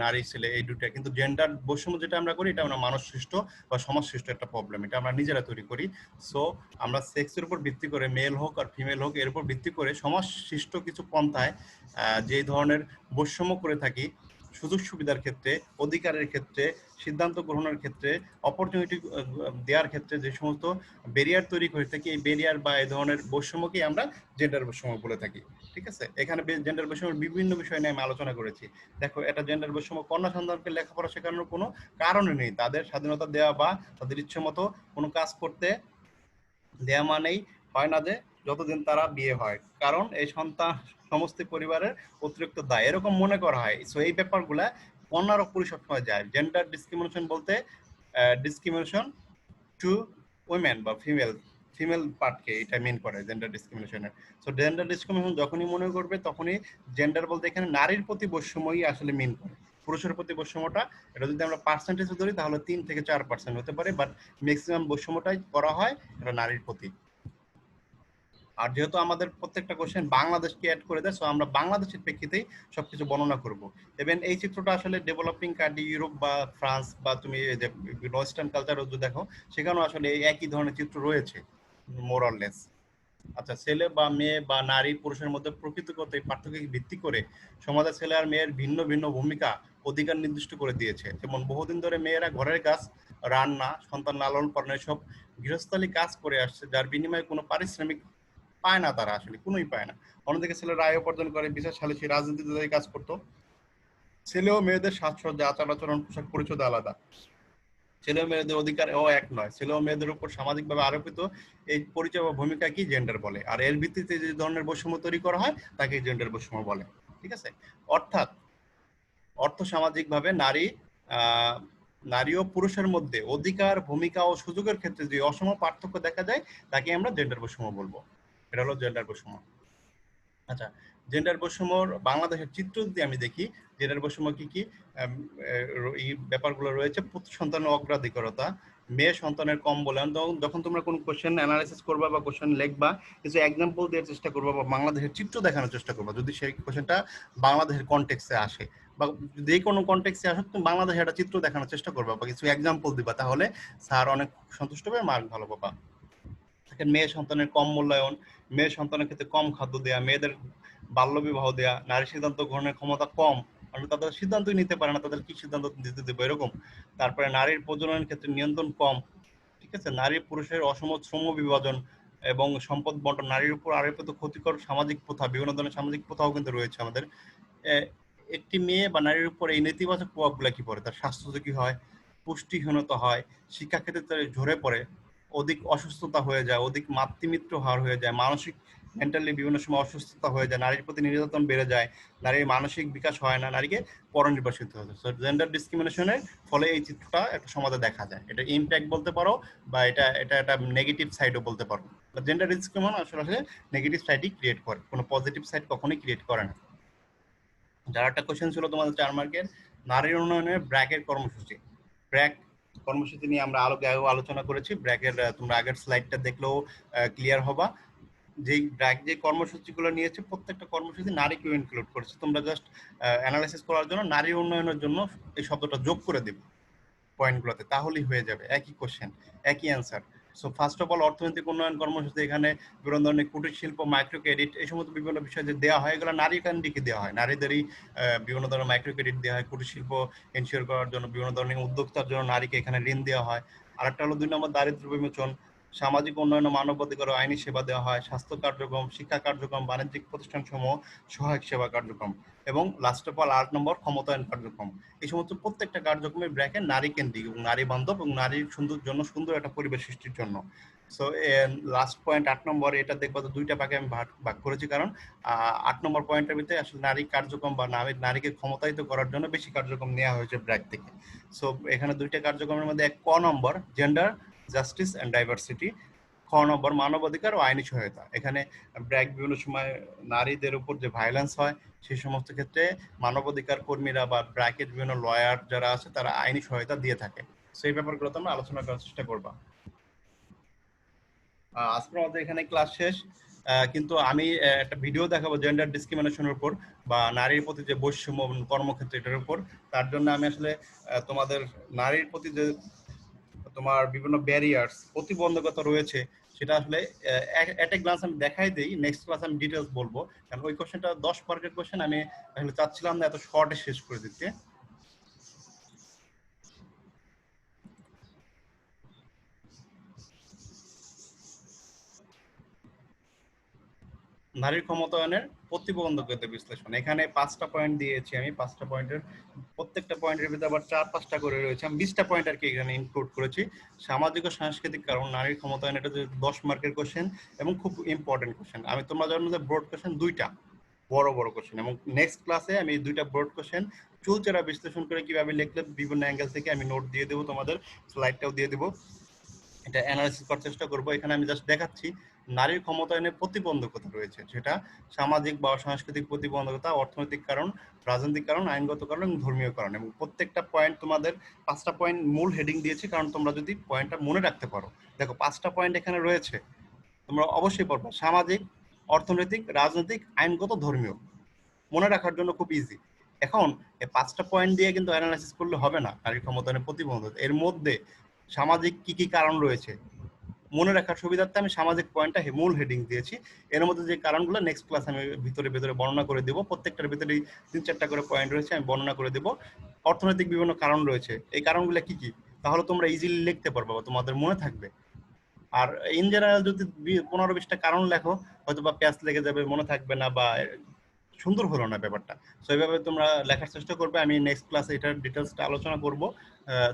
নারী ছেলে এই দুটো, কিন্তু জেন্ডার বৈষম্য যেটা আমরা করি, এটা আমরা মানুষ সৃষ্ট বা সমাজ সৃষ্ট একটা প্রবলেম, এটা আমরা নিজেরা তৈরি করি। সো আমরা সেক্সের উপর ভিত্তি করে, মেল হোক আর ফিমেল হোক, এর উপর ভিত্তি করে সমাজ সৃষ্ট কিছু পন্থায় যে ধরনের বৈষম্য করে থাকি, সুযোগ সুবিধার ক্ষেত্রে, অধিকারের ক্ষেত্রে, সিদ্ধান্ত গ্রহণের ক্ষেত্রে, অপরচুনিটি দেওয়ার ক্ষেত্রে যে সমস্ত ব্যারিয়ার তৈরি করে থাকি, এই ব্যারিয়ার বা এই ধরনের বৈষম্যকেই আমরা জেন্ডার বৈষম্য বলে থাকি। ঠিক আছে, এখানে জেন্ডার বৈষম্যের বিভিন্ন বিষয় নিয়ে আমি আলোচনা করেছি। দেখো, এটা জেন্ডার বৈষম্য কন্যা সন্তানকে লেখাপড়া শেখানোর কোনো কারণে নেই, তাদের স্বাধীনতা দেওয়া বা তাদের ইচ্ছে মতো কোনো কাজ করতে দেয়া মানেই হয় না যে যতদিন তারা বিয়ে হয়, কারণ এই সন্তান সমস্ত পরিবারের অতিরিক্ত দায় এরকম মনে করা হয়। সো এই ব্যাপারগুলা কন্যার উপরই সবসময় যায়। জেন্ডার ডিসক্রিমিনেশন বলতে ডিসক্রিমিনেশন টু উইমেন বা ফিমেল ফিমেল পার্টকে এটা মেন করে জেন্ডার ডিসক্রিমিনেশনের। সো জেন্ডার ডিসক্রিমিনেশন যখনই মনে করবে তখনই জেন্ডার বলতে এখানে নারীর প্রতি বৈষম্যই আসলে মেন করে। পুরুষের প্রতি বৈষম্যটা এটা যদি আমরা পার্সেন্টেজে ধরি তাহলে 3 থেকে 4% হতে পারে, বাট ম্যাক্সিমাম বৈষম্যটাই করা হয় এটা নারীর প্রতি। আর যেহেতু আমাদের প্রত্যেকটা কোশ্চেন বাংলাদেশকে অ্যাড করে দেয়, সো আমরা বাংলাদেশের প্রেক্ষিতেই সবকিছু বর্ণনা করব। এবং এই চিত্রটা আসলে ডেভেলপিং কান্ট্রি ইউরোপ বা ফ্রান্স বা তুমি যে ওয়েস্টার্ন কালচার যদি দেখো সেখানেও আসলে এই একই ধরনের চিত্র রয়েছে মোরলেস। আচ্ছা, ছেলে বা মেয়ে বা নারী পুরুষের মধ্যে প্রকৃতিগত এই পার্থক্যকে ভিত্তি করে সমাজে ছেলে আর মেয়ের ভিন্ন ভিন্ন ভূমিকা অধিকার নির্দিষ্ট করে দিয়েছে। যেমন বহুদিন ধরে মেয়েরা ঘরের কাজ, রান্না, সন্তান লালন পালন এসব গৃহস্থালী কাজ করে আসছে, যার বিনিময়ে কোনো পারিশ্রমিক পায় না, তারা আসলে কোনোই পায় না। অন্যদিকে ছেলেরা আয় উপার্জন করে, বিশেষ সালিসি রাজনীতিতে কাজ করতো। ছেলে ও মেয়েদের সাজসজ্জা, আচার আচরণ, পোশাক পরিচ্ছদ আলাদা। ছেলে ও মেয়েদের অধিকার ও এক নয়। ছেলে ও মেয়েদের উপর সামাজিকভাবে আরোপিত এই পরিচয় বা ভূমিকা কি জেন্ডার বলে, আর এর ভিত্তিতে যে ধরনের বৈষম্য তৈরি করা হয় তাকে জেন্ডার বৈষম্য বলে। ঠিক আছে? অর্থাৎ অর্থ সামাজিকভাবে আহ নারী ও পুরুষের মধ্যে অধিকার, ভূমিকা ও সুযোগের ক্ষেত্রে যে অসম পার্থক্য দেখা যায় তাকে আমরা জেন্ডার বৈষম্য বলবো। এটা হলো জেন্ডার বৈষম্য। আচ্ছা, জেন্ডার বৈষম্যর বাংলাদেশের চিত্র যদি আমি দেখি, জেন্ডার বৈষম্য কি কি এই ব্যাপারগুলো রয়েছে। পুত্র সন্তানের অগ্রাধিকারতা, মেয়ে সন্তানের কম বলেন। যখন তোমরা কোনো কোশ্চেন অ্যানালাইসিস করবা বা কোশ্চেন লিখবা, কিছু এক্সাম্পল দেওয়ার চেষ্টা করবা বা বাংলাদেশের চিত্র দেখানোর চেষ্টা করবা, যদি সেই কোশ্চেনটা বাংলাদেশের কনটেক্সে আসে বা যে কোনো কনটেক্সে আসুক, তুমি বাংলাদেশে একটা চিত্র দেখানোর চেষ্টা করবা বা কিছু এক্সাম্পল দিবা, তাহলে স্যার অনেক সন্তুষ্ট হবে, মার্ক ভালো পাবা। দেখেন, মেয়ে সন্তানের কম মূল্যায়ন, মেয়ে সন্তানের ক্ষেত্রে কম খাদ্য দেয়া, মেয়েদের বাল্যবিবাহ দেয়া, নারী সিদ্ধান্ত গ্রহণের ক্ষমতা কম, মানে তাদের সিদ্ধান্তই নিতে পারে না, তাদের কি সিদ্ধান্ত দিতে দেবো এরকম। তারপরে নারীর প্রজননের ক্ষেত্রে নিয়ন্ত্রণ কম। ঠিক আছে? নারী পুরুষের অসম শ্রম বিভাজন এবং সম্পদ বন্টন, নারীর উপর আরোপিত ক্ষতিকর সামাজিক প্রথা, বিভিন্ন ধরনের সামাজিক প্রথাও কিন্তু রয়েছে আমাদের। একটি মেয়ে বা নারীর উপর এই নেতিবাচক প্রভাবগুলো কি পড়ে, তার স্বাস্থ্য ঝুঁকি হয়, পুষ্টিহীনতা হয়, শিক্ষাক্ষেত্রে ঝরে পড়ে, অধিক অসুস্থতা হয়ে যায়, অধিক মাতৃমৃত্যু হার হয়ে যায়, মানসিক মেন্টালি বিভিন্ন সময় অসুস্থতা হয়ে যায়, নারীর প্রতি নির্যাতন বেড়ে যায়, নারীর মানসিক বিকাশ হয় না, নারীকে পরনির্বাসিত হতে হয়। জেন্ডার ডিসক্রিমিনেশনের ফলে এই চিত্রটা একটা সমাজে দেখা যায়। এটা ইমপ্যাক্ট বলতে পারো বা এটা এটা একটা নেগেটিভ সাইডও বলতে পারো। জেন্ডার ডিসক্রিমিনেশন আসলে নেগেটিভ সাইডই ক্রিয়েট করে, কোনো পজিটিভ সাইড কখনোই ক্রিয়েট করে না। যার একটা কোশ্চেন ছিল তোমাদের 4 মার্কের, নারীর উন্নয়নের ব্র্যাকের কর্মসূচি। ব্র্যাক কর্মসূচি নিয়ে আমরা আগেও আলোচনা করেছি। ব্র্যাকের তোমরা আগের স্লাইডটা দেখলেও ক্লিয়ার হবা। যেই ব্র্যাক যে কর্মসূচিগুলো নিয়েছে প্রত্যেকটা কর্মসূচি নারীকেও ইনক্লুড করেছে। তোমরা জাস্ট অ্যানালাইসিস করার জন্য নারী উন্নয়নের জন্য এই শব্দটা যোগ করে দেবে পয়েন্টগুলোতে, তাহলেই হয়ে যাবে। একই কোশ্চেন, একই answer. So first of all, অর্থনৈতিক উন্নয়ন কর্মসূচি, এখানে বিভিন্ন ধরনের কুটির শিল্প, মাইক্রো ক্রেডিট, এই সমস্ত বিভিন্ন বিষয় যে দেওয়া হয় এগুলো নারী কেন্দ্রিকই দেওয়া হয়। নারীদেরই বিভিন্ন ধরনের মাইক্রো ক্রেডিট দেওয়া হয়, কুটির শিল্প এনশিওর করার জন্য, বিভিন্ন ধরনের উদ্যোক্তার জন্য নারীকে এখানে ঋণ দেওয়া হয়। আরেকটা হলো 2 নম্বর, দারিদ্র্য বিমোচন, সামাজিক উন্নয়ন ও মানবাধিকার ও আইনি সেবা দেওয়া হয়, স্বাস্থ্য কার্যক্রম, শিক্ষা কার্যক্রম, বাণিজ্যিক প্রতিষ্ঠানসমূহ, সহায়ক সেবা কার্যক্রম, এবং লাস্ট অফ অল 8 নম্বর, ক্ষমতায়ন কার্যক্রম। এই সমস্ত প্রত্যেকটা কার্যক্রমের ব্র্যাকেট নারী কেন্দ্রিক এবং নারী বান্ধব এবং নারীর জন্য সুন্দর একটা পরিবেশ সৃষ্টির জন্য। সো লাস্ট পয়েন্ট 8 নম্বর, এটা দেখবো তো দুইটা ভাগে আমি ভাগ করেছি, কারণ 8 নম্বর পয়েন্টের ভিতরে আসলে নারী কার্যক্রম বা নারীকে ক্ষমতায়িত করার জন্য বেশি কার্যক্রম নেওয়া হয়েছে ব্র্যাক থেকে। সো এখানে দুইটা কার্যক্রমের মধ্যে ক নম্বর, জেন্ডার জাস্টিস অ্যান্ড ডাইভার্সিটি, খ নম্বর, মানবাধিকার ও আইনি সহায়তা। এখানে ব্র্যাক বিভিন্ন সময় নারীদের উপর যে ভায়োলেন্স হয় সেই সমস্ত ক্ষেত্রে মানবাধিকার কর্মীরা বা ব্র্যাকের বিভিন্ন লয়ার যারা আছে তারা আইনি সহায়তা দিয়ে থাকে। সেই ব্যাপারগুলো তোমরা আলোচনা করার চেষ্টা করবা। আজকের আমাদের এখানে ক্লাস শেষ, কিন্তু আমি একটা ভিডিও দেখাবো জেন্ডার ডিসক্রিমিনেশনের উপর বা নারীর প্রতি যে বৈষম্য কর্মক্ষেত্রে এটার উপর। তার জন্য আমি আসলে তোমাদের নারীর প্রতি যে তোমার বিভিন্ন ব্যারিয়ার্স, প্রতিবন্ধকতা রয়েছে সেটা আসলে এট এ গ্লান্স আমি দেখাই দেই, নেক্সট ক্লাস আমি ডিটেলস বলবো, কারণ ওই কোশ্চেনটা 10 মার্কের কোশ্চেন, আমি আসলে চাচ্ছিলাম না এত শর্টে শেষ করে দিতে। নারীর ক্ষমতায়নের প্রতিবন্ধকতা বিশ্লেষণ। এখানে 5টা পয়েন্ট দিয়েছি আমি। 5টা পয়েন্টের প্রত্যেকটা পয়েন্টের ভিতরে আবার 4-5টা করে রয়েছে। আমি 20টা পয়েন্ট আর কি এখানে ইনক্লুড করেছি। সামাজিক ও সাংস্কৃতিক কারণ, নারীর ক্ষমতায়ন, এটা যে 10 মার্কের কোশ্চেন এবং খুব ইম্পর্টেন্ট কোশ্চেন। আমি তোমরা জানো যে ব্রড কোশ্চেন 2টা বড় বড় কোশ্চেন, এবং নেক্সট ক্লাসে আমি 2টা ব্রড কোশ্চেন চুলচেরা বিশ্লেষণ করে কিভাবে লিখলে বিভিন্ন অ্যাঙ্গেল থেকে আমি নোট দিয়ে দেবো, তোমাদের স্লাইডটাও দিয়ে দেবো, এটা অ্যানালাইসিস করার চেষ্টা করব। এখানে আমি জাস্ট দেখাচ্ছি নারীর ক্ষমতায়নের প্রতিবন্ধকতা রয়েছে, যেটা সামাজিক বা সাংস্কৃতিক প্রতিবন্ধকতা, অর্থনৈতিক কারণ, রাজনৈতিক কারণ, আইনগত কারণ এবং ধর্মীয় কারণ। এবং প্রত্যেকটা পয়েন্ট তোমাদের 5টা পয়েন্ট মূল হেডিং দিয়েছি, কারণ তোমরা যদি পয়েন্টটা মনে রাখতে পারো। দেখো 5টা পয়েন্ট এখানে রয়েছে, তোমরা অবশ্যই পড়বা। সামাজিক, অর্থনৈতিক, রাজনৈতিক, আইনগত, ধর্মীয়। মনে রাখার জন্য খুব ইজি। এখন এই 5টা পয়েন্ট দিয়ে কিন্তু অ্যানালাইসিস করলে হবে না নারীর ক্ষমতায়নের প্রতিবন্ধকতা। এর মধ্যে সামাজিক কি কি কারণ রয়েছে মনে রাখার সুবিধার্থে আমি সামাজিক পয়েন্টটা মূল হেডিং দিয়েছি। এর মধ্যে যে কারণগুলো নেক্সট ক্লাস আমি ভিতরে ভিতরে বর্ণনা করে দেবো। প্রত্যেকটার ভিতরেই 3-4টা করে পয়েন্ট রয়েছে, আমি বর্ণনা করে দেবো। অর্থনৈতিক বিভিন্ন কারণ রয়েছে, এই কারণগুলো কি কি, তাহলে তোমরা ইজিলি লিখতে পারবে বা তোমাদের মনে থাকবে। আর ইন জেনারেল যদি 15-20টা কারণ লেখো, হয়তো বা প্যাচ লেগে যাবে, মনে থাকবে না, বা সুন্দর হলো না ব্যাপারটা। সো এইভাবে তোমরা লেখার চেষ্টা করবে। আমি নেক্সট ক্লাসে এটার ডিটেলসটা আলোচনা করব।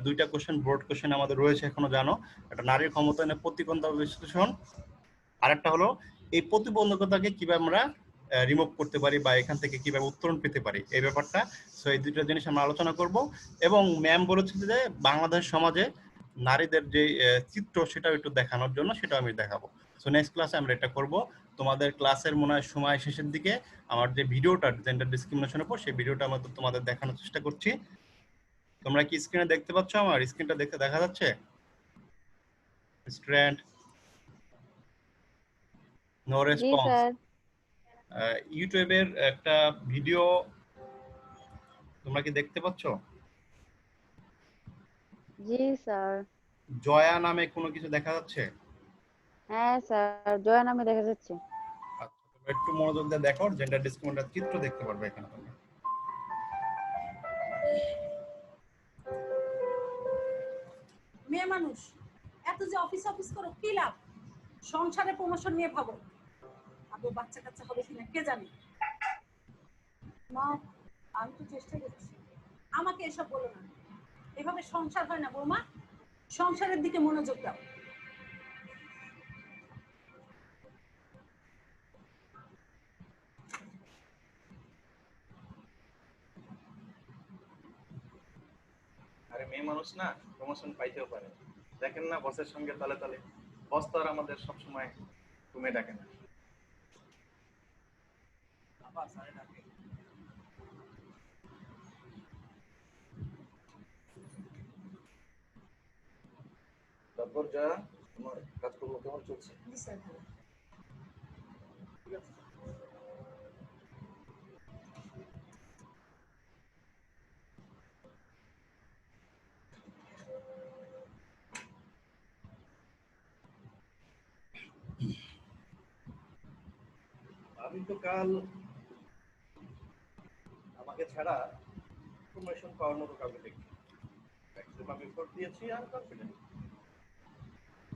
2টা কোশ্চেন, বোর্ড কোশ্চেন আমাদের রয়েছে এখনো, জানো। একটা নারীর ক্ষমতায়নের প্রতিবন্ধকতা বিশ্লেষণ, আরেকটা হলো এই প্রতিবন্ধকতাকে কিভাবে আমরা রিমুভ করতে পারি বা এখান থেকে কিভাবে উত্তরণ পেতে পারি, এই ব্যাপারটা। সো এই দুটো জিনিস আমরা আলোচনা করব। এবং ম্যাম বলেছিল যে বাংলাদেশ সমাজে নারীদের যে চিত্র, সেটাও একটু দেখানোর জন্য, সেটাও আমি দেখাবো। সো নেক্সট ক্লাসে আমরা এটা করব। তোমাদের ক্লাসের মনে হয় সময় শেষের দিকে আমার যে ভিডিওটা জেন্ডার ডিসক্রিমিনেশনের উপর, সেই ভিডিওটা আমরা তোমাদের দেখানোর চেষ্টা করছি। তোমরা কি স্ক্রিনে দেখতে পাচ্ছ? আমার স্ক্রিনটা দেখতে দেখা যাচ্ছে স্টুডেন্ট? নো জি রেসপন্স। স্যার। ইউটিউবের একটা ভিডিও তোমরা কি দেখতে পাচ্ছ? জি স্যার। জয়া নামে কোনো কিছু দেখা যাচ্ছে? হ্যাঁ স্যার, জয়া নামে দেখা যাচ্ছে। আচ্ছা, তোমরা একটু মনোযোগ দিয়ে দেখো, জেন্ডার ডিসক্রিমিনেশন চিত্র দেখতে পারবে এখানে তোমরা। মেয়ে মানুষ এত যে অফিস অফিস করো কি লাভ? সংসারে প্রমোশন নিয়ে ভাবো, আদৌ বাচ্চা কাচ্চা হবে কিনা কে জানে। মা, আমি তো চেষ্টা করছি, আমাকে এসব বলো না। এভাবে সংসার হয় না বৌমা, সংসারের দিকে মনোযোগ দাও। আরে মেয়ে মানুষ না, প্রমোশন পাইতেও পারে। দেখেন না বসের সঙ্গে তালে তালে। বস তো আর আমাদের সবসময় রুমে ডাকে না। আবার স্যারে ডাকে। তারপর যা তোমার কাজকর্ম কেমন চলছে? জি স্যার, ভালো। ঠিক আছে। আমি তো কাল আমাকে ছাড়া প্রমোশন পাওয়ার মতো কাউকে দেখি। ম্যাক্সিমাম এফোর্ট দিয়েছি আর কনফিডেন্ট।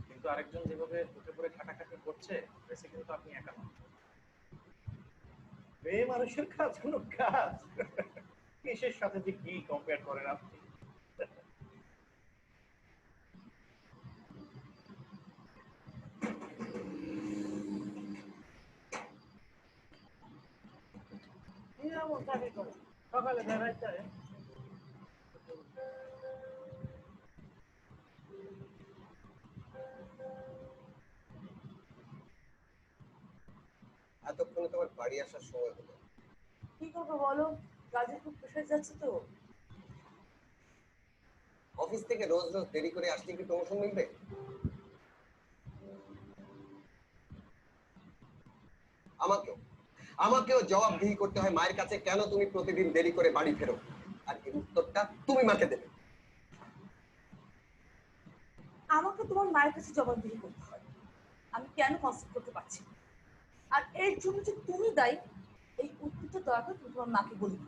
কিন্তু আরেকজন যেভাবে উঠে পড়ে খাটাখাটি করছে, বেশি কিন্তু আপনি একা নন। মেয়ে মানুষের কাজ কোনো কাজ? কিসের সাথে যে কি কম্পেয়ার করেন আপনি? কি এমন চাকরি করে? সকালে বেড়াইতে যায়। এতক্ষণে তোমার বাড়ি আসার সময় হলো। কি করবো বলো, কাজে খুব প্রেশার যাচ্ছে তো। অফিস থেকে রোজ রোজ দেরি করে আসলে কি প্রমোশন মিলবে? আমাকেও আমাকেও জবাবদিহি করতে হয় মায়ের কাছে, কেন তুমি প্রতিদিন দেরি করে বাড়ি ফেরো, আর এর উত্তরটা তুমি মাকে দেবে। আমাকে তোমার মায়ের কাছে জবাবদিহি করতে হয়, আমি কেন কনসেপ্ট করতে পারছি না। আর এর জন্য যে তুমি দায়ী, এই উত্তরটা দয়া করে তুমি তোমার মাকে বলি।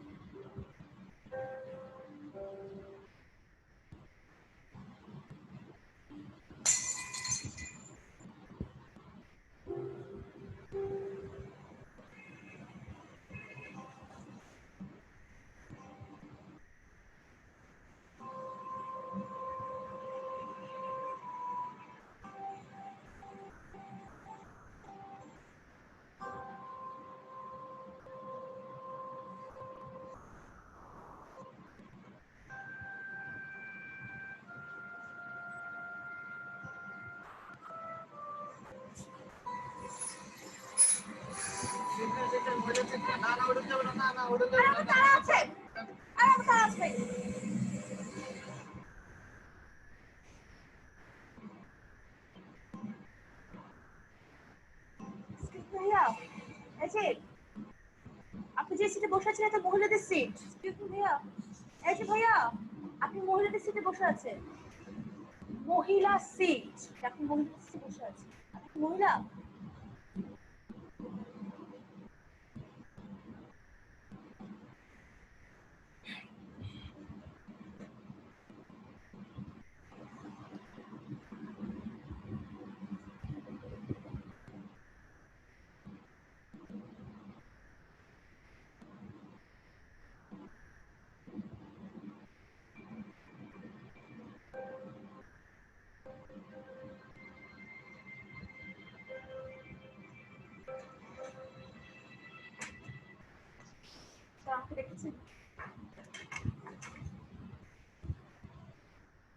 না ওটা যাবে না, না ওটা আরে যাবে আমার না। তাড়া আছে, আরে আমার তাড়া আছে। Excuse me, ভাইয়া, এই যে আপনি যে সিটে বসে আছেন এটা মহিলাদের সিট। এক্সকিউজ মি ভাইয়া, এই যে ভাইয়া আপনি মহিলাদের সিটে বসে আছেন। মহিলা সিট, আপনি মহিলাদের সিটে বসে আছেন। আপনি কি মহিলা? স্যার আমাকে দেখেছেন?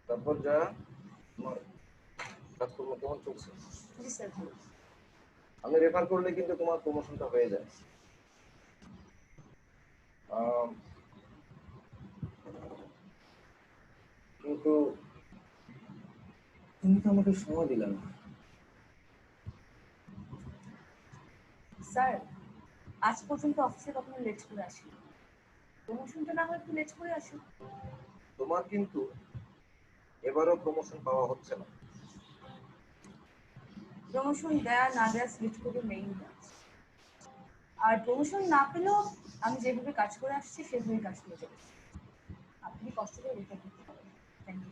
তারপর যা তোমার কাজকর্ম কেমন চলছে? জি স্যার। আমি রেফার করলে কিন্তু তোমার প্রমোশনটা হয়ে যায়। কিন্তু তুমি তো আমাকে সময় দিলে না। স্যার আজ পর্যন্ত অফিসে কখনো লেট করে আসি, প্রমোশনটা না হয় একটু লেট করে আসি। তোমার কিন্তু এবারও প্রমোশন পাওয়া হচ্ছে না। প্রমোশন দেয়া না দেয়া সিলেক্ট করবে মেইন কাজ। আর প্রমোশন না পেলেও আমি যেভাবে কাজ করে আসছি সেভাবেই কাজ করে যাবো। আপনি কষ্ট করে রেখে দিতে পারেন। Thank you.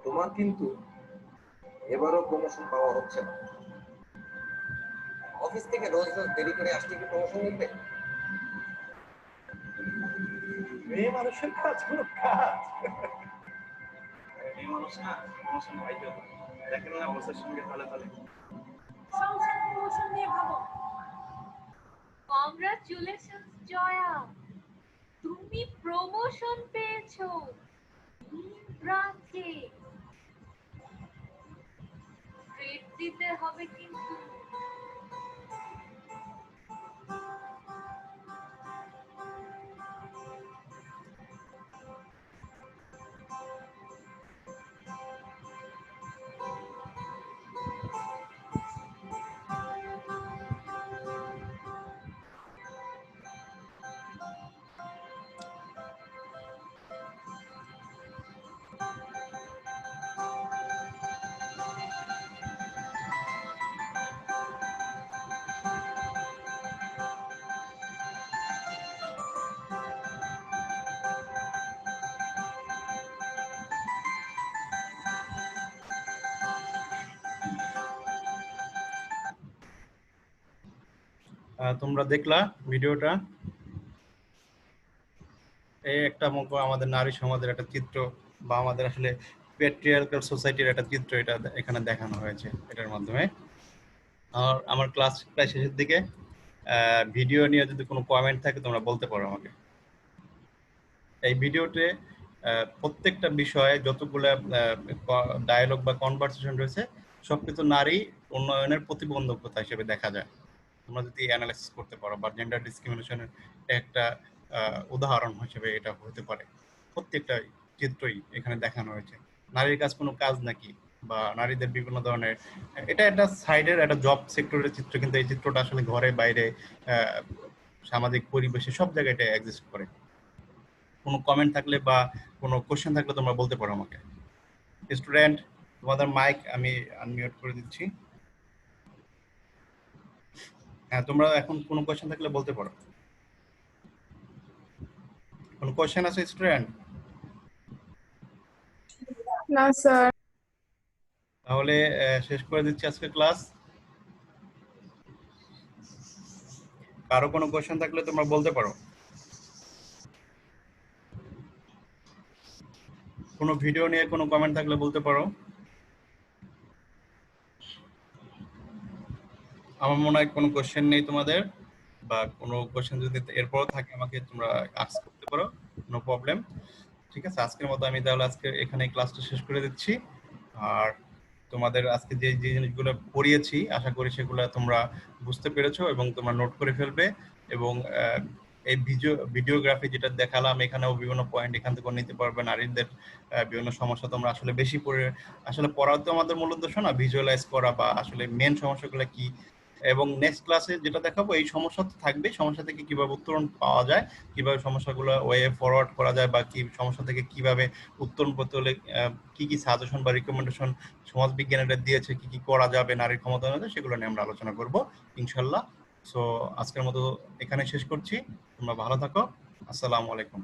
তোমার কিন্তু এবারও প্রমোশন পাওয়া হচ্ছে না। অফিস থেকে রোজ রোজ দেরি করে আসলে কি প্রমোশন মিলবে? মেয়ে মানুষের কাজ কোনো কাজ। মেয়ে মানুষ না প্রমোশন পাইতে হবে। দেখেন না বসের সঙ্গে তালে তালে। সংসারে প্রমোশন নিয়ে ভাবো। কংগ্রাচুলেশনস জয়া, তুমি প্রমোশন পেয়েছো। রাতে ট্রিট দিতে হবে কিন্তু। তোমরা দেখলা ভিডিওটা? এই একটা আমাদের নারী সমাজের একটা চিত্র বা আমাদের আসলে প্যাট্রিয়ার্কাল সোসাইটির একটা চিত্র এটা এখানে দেখানো হয়েছে এটার মাধ্যমে। আর আমার ক্লাস প্রায় শেষের দিকে। ভিডিও নিয়ে যদি কোনো কমেন্ট থাকে তোমরা বলতে পারো আমাকে। এই ভিডিওতে প্রত্যেকটা বিষয়ে যতগুলো ডায়ালগ বা কনভারসেশন রয়েছে সবকিছু নারী উন্নয়নের প্রতিবন্ধকতা হিসেবে দেখা যায়। তোমরা যদি অ্যানালাইসিস করতে পারো বা জেন্ডার ডিসক্রিমিনেশনের একটা উদাহরণ হিসেবে এটা হতে পারে। প্রত্যেকটা চিত্রই এখানে দেখানো হয়েছে। নারীর কাজ কোনো কাজ নাকি বা নারীদের বিভিন্ন ধরনের, এটা একটা সাইডের একটা জব সেক্টরের চিত্র, কিন্তু এই চিত্রটা আসলে ঘরে বাইরে সামাজিক পরিবেশে সব জায়গায় এটা এক্সিস্ট করে। কোনো কমেন্ট থাকলে বা কোনো কোশ্চেন থাকলে তোমরা বলতে পারো আমাকে। স্টুডেন্ট, তোমাদের মাইক আমি আনমিউট করে দিচ্ছি। হ্যাঁ, তোমরা এখন কোনো কোশ্চেন থাকলে বলতে পারো। কোনো কোশ্চেন আছে স্টুডেন্ট? না স্যার। তাহলে শেষ করে দিচ্ছি আজকে ক্লাস। কারো কোনো কোশ্চেন থাকলে তোমরা বলতে পারো। কোনো ভিডিও নিয়ে কোনো কমেন্ট থাকলে বলতে পারো। আমার মনে হয় কোনো কোশ্চেন নেই তোমাদের, বা কোনো কোশ্চেন যদি এরপর থাকে আমাকে তোমরা আস্ক করতে পারো, নো প্রবলেম। ঠিক আছে, আজকের মতো আমি তাহলে আজকে এখানে ক্লাসটা শেষ করে দিচ্ছি। আর তোমাদের আজকে যে যে জিনিসগুলো পড়িয়েছি আশা করি সেগুলো তোমরা বুঝতে পেরেছো এবং তোমরা নোট করে ফেলবে। এবং এই ভিডিওগ্রাফি যেটা দেখালাম এখানেও বিভিন্ন পয়েন্ট এখান থেকে নিতে পারবে। নারীদের বিভিন্ন সমস্যা তোমরা আসলে বেশি পড়ে, আসলে পড়া তো আমাদের মূল উদ্দেশ্য না, ভিজুয়ালাইজ করা বা আসলে মেন সমস্যাগুলো কি। এবং নেক্সট ক্লাসে যেটা দেখাবো এই সমস্যা তো থাকবে, সমস্যা থেকে কিভাবে উত্তরণ পাওয়া যায়, কিভাবে সমস্যাগুলো ওয়ে ফরওয়ার্ড করা যায়, বা কি সমস্যা থেকে কিভাবে উত্তরণ করতে হলে কি কি সাজেশন বা রিকমেন্ডেশন সমাজ বিজ্ঞানীরা দিয়েছে, কি কি করা যাবে নারীর ক্ষমতায়নে, সেগুলো নিয়ে আমরা আলোচনা করব ইনশাল্লাহ। সো আজকের মতো এখানে শেষ করছি, তোমরা ভালো থাকো, আসসালামু আলাইকুম।